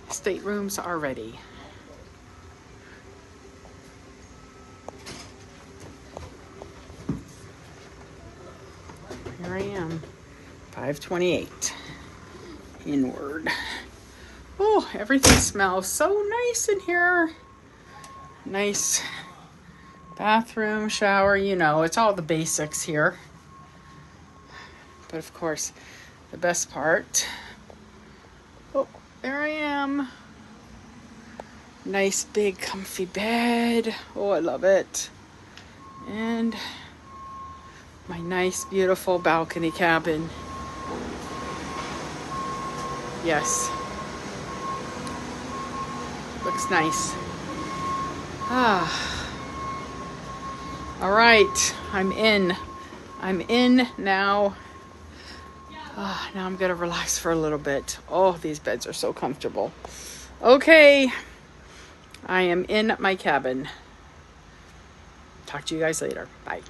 Staterooms are ready. Here I am, 528 inward. Oh, everything smells so nice in here. Nice bathroom, shower, you know, it's all the basics here. But of course, the best part, oh, there I am. Nice big comfy bed. Oh, I love it. And my nice beautiful balcony cabin. Yes. Looks nice. All right, I'm in now. Now I'm gonna relax for a little bit. Oh, these beds are so comfortable. Okay, I am in my cabin. Talk to you guys later. Bye.